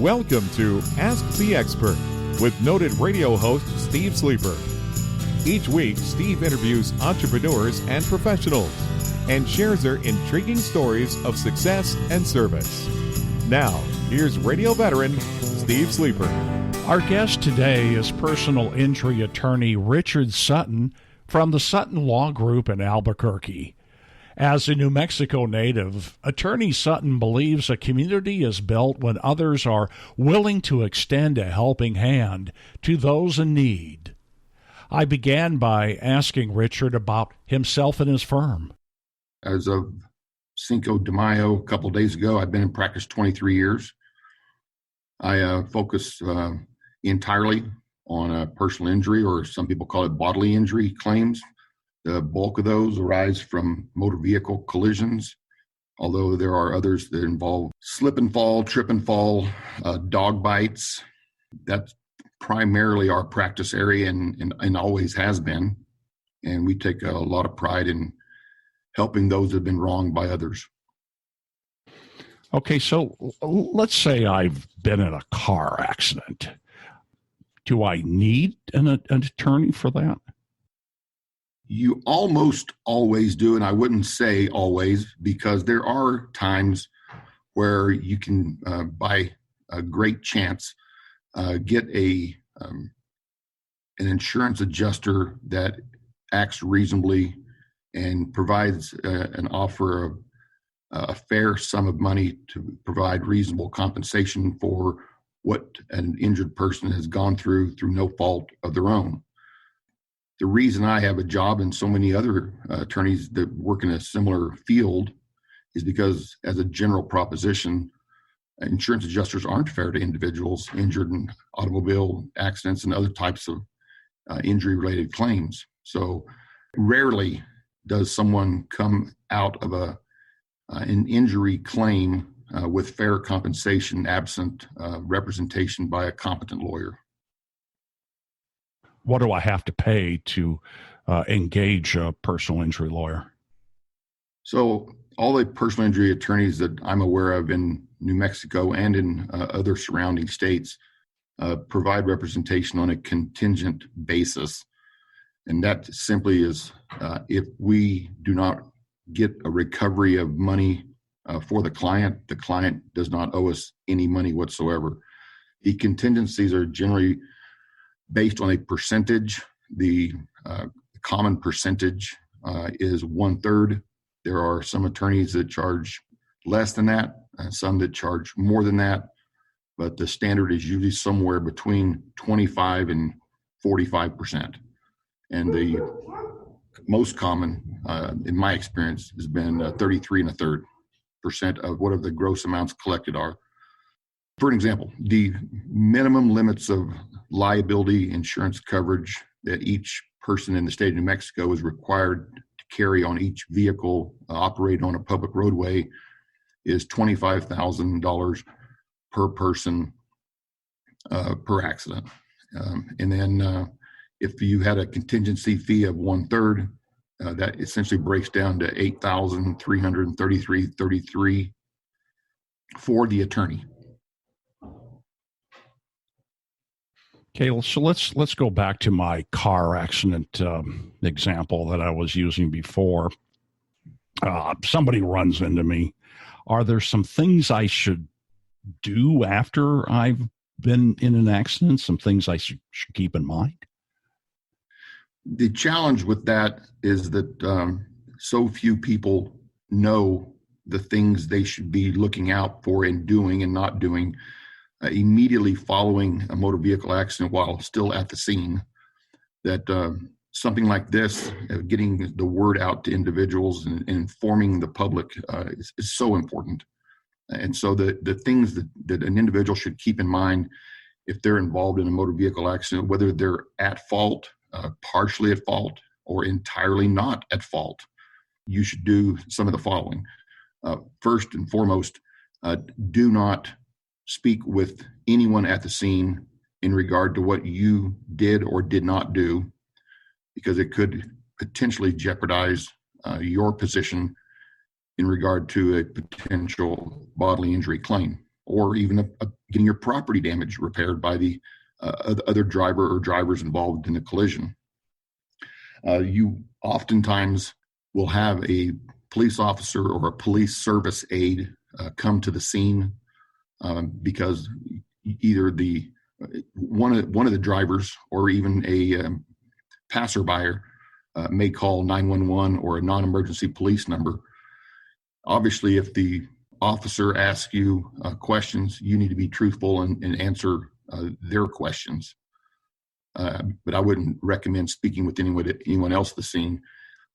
Welcome to Ask the Expert with noted radio host Steve Sleeper. Each week, Steve interviews entrepreneurs and professionals and shares their intriguing stories of success and service. Now, here's radio veteran Steve Sleeper. Our guest today is personal injury attorney Richard Sutten from the Sutten Law Group in Albuquerque. As a New Mexico native, Attorney Sutten believes a community is built when others are willing to extend a helping hand to those in need. I began by asking Richard about himself and his firm. As of Cinco de Mayo, a couple of days ago, I've been in practice 23 years. I focus entirely on personal injury, or some people call it bodily injury claims. The bulk of those arise from motor vehicle collisions, although there are others that involve slip and fall, trip and fall, dog bites. That's primarily our practice area and always has been. And we take a lot of pride in helping those that have been wronged by others. Okay, so let's say I've been in a car accident. Do I need an attorney for that? You almost always do, and I wouldn't say always, because there are times where you can, by a great chance, get an insurance adjuster that acts reasonably and provides an offer of a fair sum of money to provide reasonable compensation for what an injured person has gone through no fault of their own. The reason I have a job and so many other attorneys that work in a similar field is because, as a general proposition, insurance adjusters aren't fair to individuals injured in automobile accidents and other types of injury-related claims. So rarely does someone come out of an injury claim with fair compensation absent representation by a competent lawyer. What do I have to pay to engage a personal injury lawyer? So all the personal injury attorneys that I'm aware of in New Mexico and in other surrounding states provide representation on a contingent basis. And that simply is if we do not get a recovery of money for the client does not owe us any money whatsoever. The contingencies are generally based on a percentage. The common percentage is 1/3. There are some attorneys that charge less than that, and some that charge more than that, but the standard is usually somewhere between 25 and 45%. And the most common, in my experience, has been 33 1/3% of whatever the gross amounts collected are. For an example, the minimum limits of liability insurance coverage that each person in the state of New Mexico is required to carry on each vehicle operating on a public roadway is $25,000 per person per accident. And then if you had a contingency fee of 1/3, that essentially breaks down to $8,333.33 for the attorney. Okay, so let's go back to my car accident example that I was using before. Somebody runs into me. Are there some things I should do after I've been in an accident? Some things I should keep in mind? The challenge with that is that so few people know the things they should be looking out for and doing and not doing immediately following a motor vehicle accident while still at the scene, that something like this, getting the word out to individuals and informing the public is so important. And so the things that an individual should keep in mind if they're involved in a motor vehicle accident, whether they're at fault, partially at fault, or entirely not at fault, you should do some of the following. First and foremost, do not speak with anyone at the scene in regard to what you did or did not do, because it could potentially jeopardize your position in regard to a potential bodily injury claim or even getting your property damage repaired by the other driver or drivers involved in the collision. You oftentimes will have a police officer or a police service aide come to the scene because either one of the drivers or even a passerby may call 911 or a non-emergency police number. Obviously, if the officer asks you questions, you need to be truthful and answer their questions. But I wouldn't recommend speaking with anyone else at the scene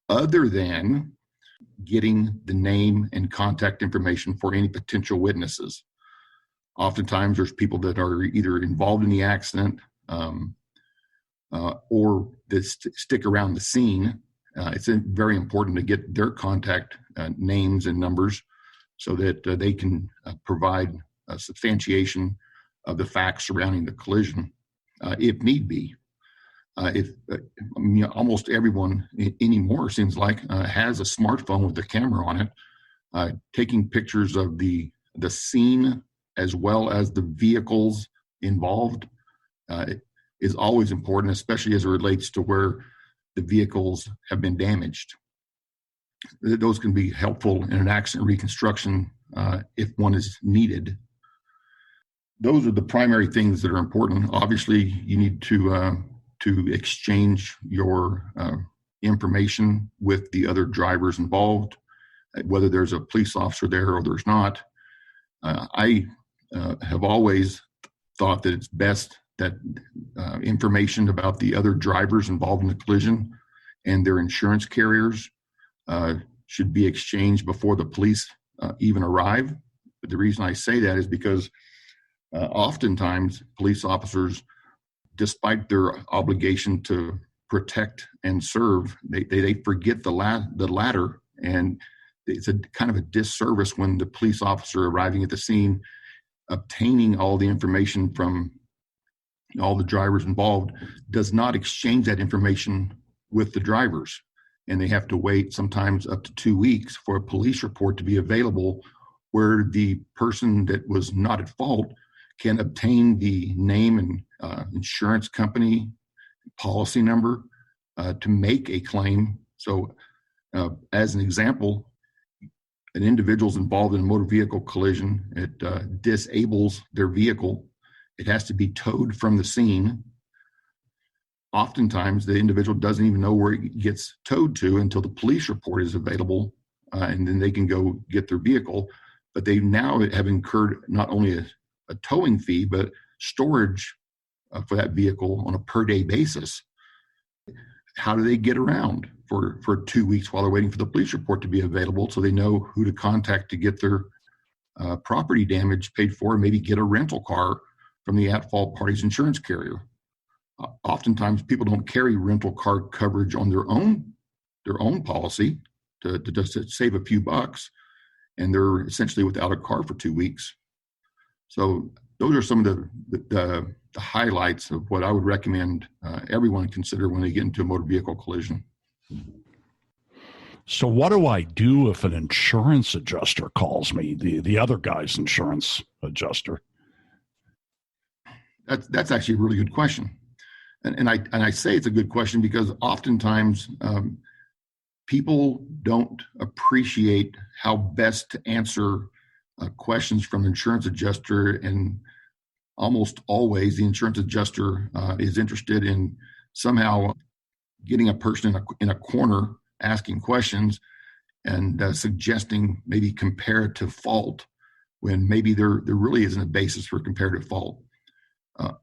other than getting the name and contact information for any potential witnesses. Oftentimes there's people that are either involved in the accident or that stick around the scene. It's very important to get their contact names and numbers so that they can provide a substantiation of the facts surrounding the collision, if need be. Almost everyone anymore seems like has a smartphone with a camera on it, taking pictures of the scene as well as the vehicles involved is always important, especially as it relates to where the vehicles have been damaged. Those can be helpful in an accident reconstruction if one is needed. Those are the primary things that are important. Obviously, you need to exchange your information with the other drivers involved, whether there's a police officer there or there's not. I have always thought that it's best that information about the other drivers involved in the collision and their insurance carriers should be exchanged before the police even arrive. But the reason I say that is because oftentimes police officers, despite their obligation to protect and serve, they forget the latter, and it's a kind of a disservice when the police officer arriving at the scene, obtaining all the information from all the drivers involved, does not exchange that information with the drivers. And they have to wait sometimes up to 2 weeks for a police report to be available where the person that was not at fault can obtain the name and insurance company policy number to make a claim. So as an example, an individual's involved in a motor vehicle collision, it disables their vehicle. It has to be towed from the scene. Oftentimes, the individual doesn't even know where it gets towed to until the police report is available, and then they can go get their vehicle. But they now have incurred not only a towing fee, but storage for that vehicle on a per-day basis. How do they get around for 2 weeks while they're waiting for the police report to be available so they know who to contact to get their property damage paid for, and maybe get a rental car from the at-fault party's insurance carrier? Oftentimes, people don't carry rental car coverage on their own policy to just save a few bucks, and they're essentially without a car for 2 weeks. So those are some of the highlights of what I would recommend everyone consider when they get into a motor vehicle collision. So what do I do if an insurance adjuster calls me, the other guy's insurance adjuster? That's actually a really good question. And I say it's a good question because oftentimes people don't appreciate how best to answer questions from an insurance adjuster, and almost always the insurance adjuster is interested in somehow getting a person in a corner asking questions and suggesting maybe comparative fault when maybe there really isn't a basis for comparative fault.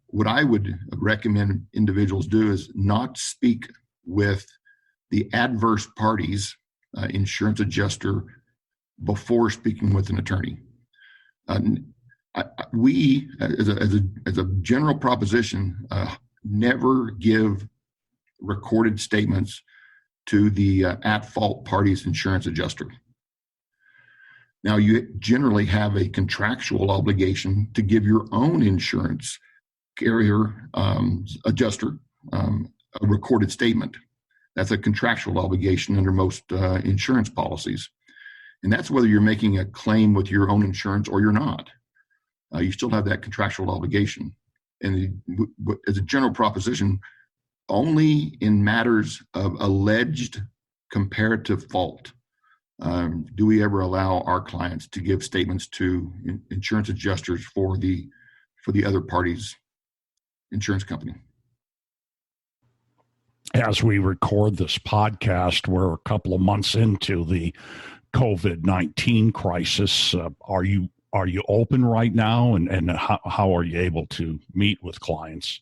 What I would recommend individuals do is not speak with the adverse party's insurance adjuster before speaking with an attorney. We, as a general proposition, never give recorded statements to the at-fault party's insurance adjuster. Now, you generally have a contractual obligation to give your own insurance carrier adjuster a recorded statement. That's a contractual obligation under most insurance policies. And that's whether you're making a claim with your own insurance or you're not. you still have that contractual obligation. And as a general proposition, only in matters of alleged comparative fault do we ever allow our clients to give statements to insurance adjusters for the other party's insurance company. As we record this podcast, we're a couple of months into the COVID-19 crisis. Are you open right now, and how are you able to meet with clients?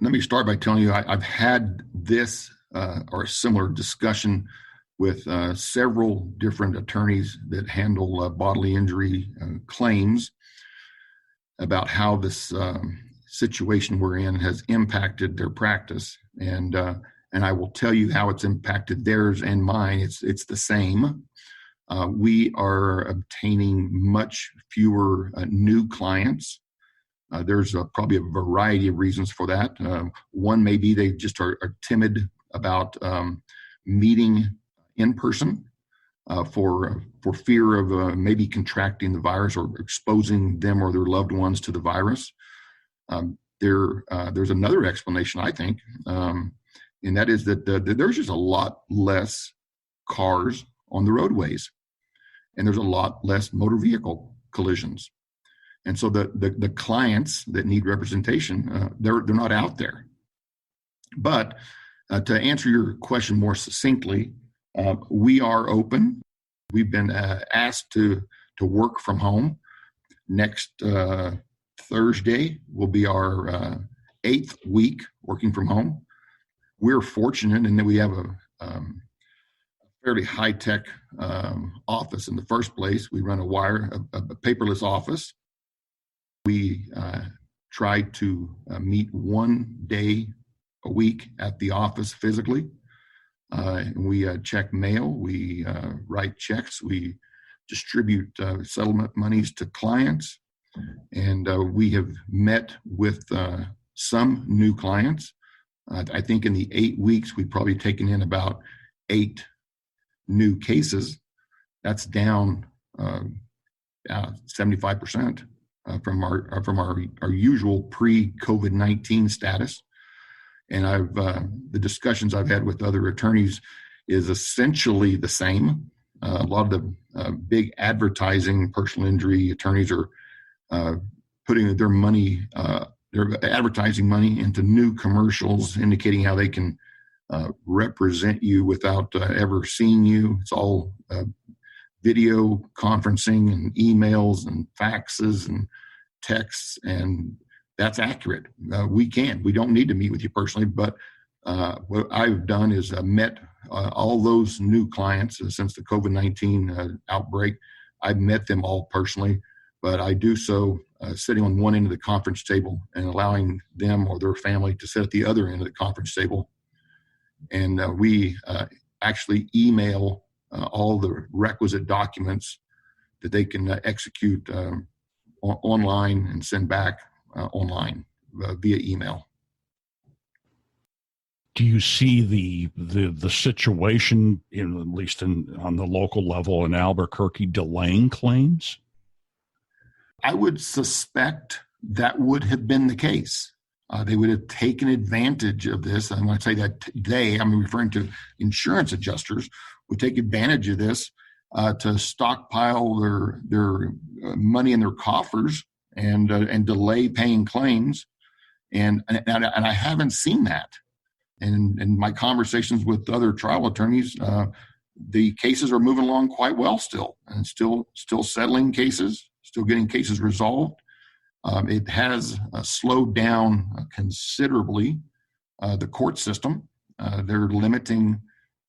Let me start by telling you I've had this or a similar discussion with several different attorneys that handle bodily injury claims about how this situation we're in has impacted their practice, and I will tell you how it's impacted theirs and mine. It's the same. We are obtaining much fewer new clients. There's probably a variety of reasons for that. One may be they just are timid about meeting in person for fear of maybe contracting the virus or exposing them or their loved ones to the virus. There's another explanation, I think, and that is that there's just a lot less cars on the roadways, and there's a lot less motor vehicle collisions. And so the clients that need representation, they're not out there. But to answer your question more succinctly, we are open. We've been asked to work from home. Next Thursday will be our 8th week working from home. We're fortunate in that we have a fairly high-tech office in the first place. We run a paperless office. We try to meet one day a week at the office physically. We check mail. We write checks. We distribute settlement monies to clients. And we have met with some new clients. I think in the 8 weeks, we've probably taken in about 8 new cases. That's down 75% from our usual pre-COVID-19 status. And the discussions I've had with other attorneys is essentially the same. A lot of the big advertising personal injury attorneys are putting their advertising money into new commercials indicating how they can represent you without ever seeing you. It's all video conferencing and emails and faxes and texts, and that's accurate. We don't need to meet with you personally, but what I've done is met all those new clients since the COVID-19 outbreak. I've met them all personally, but I do so sitting on one end of the conference table and allowing them or their family to sit at the other end of the conference table. And we actually email all the requisite documents that they can execute online and send back online via email. Do you see the situation, at least on the local level in Albuquerque, delaying claims? I would suspect that would have been the case. They would have taken advantage of this. And when I say that they, I'm referring to insurance adjusters, would take advantage of this to stockpile their money in their coffers and delay paying claims. And I haven't seen that. And in my conversations with other trial attorneys, the cases are moving along quite well still, and still settling cases, still getting cases resolved. It has slowed down considerably the court system. They're limiting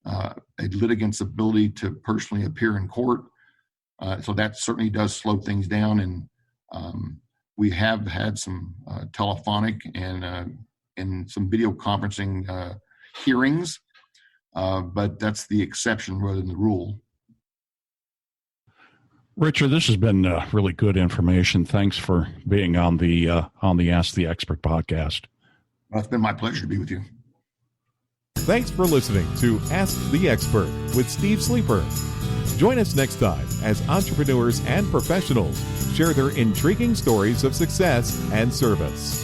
a litigant's ability to personally appear in court. So that certainly does slow things down. And we have had some telephonic and some video conferencing hearings, but that's the exception rather than the rule. Richard, this has been really good information. Thanks for being on the Ask the Expert podcast. Well, it's been my pleasure to be with you. Thanks for listening to Ask the Expert with Steve Sleeper. Join us next time as entrepreneurs and professionals share their intriguing stories of success and service.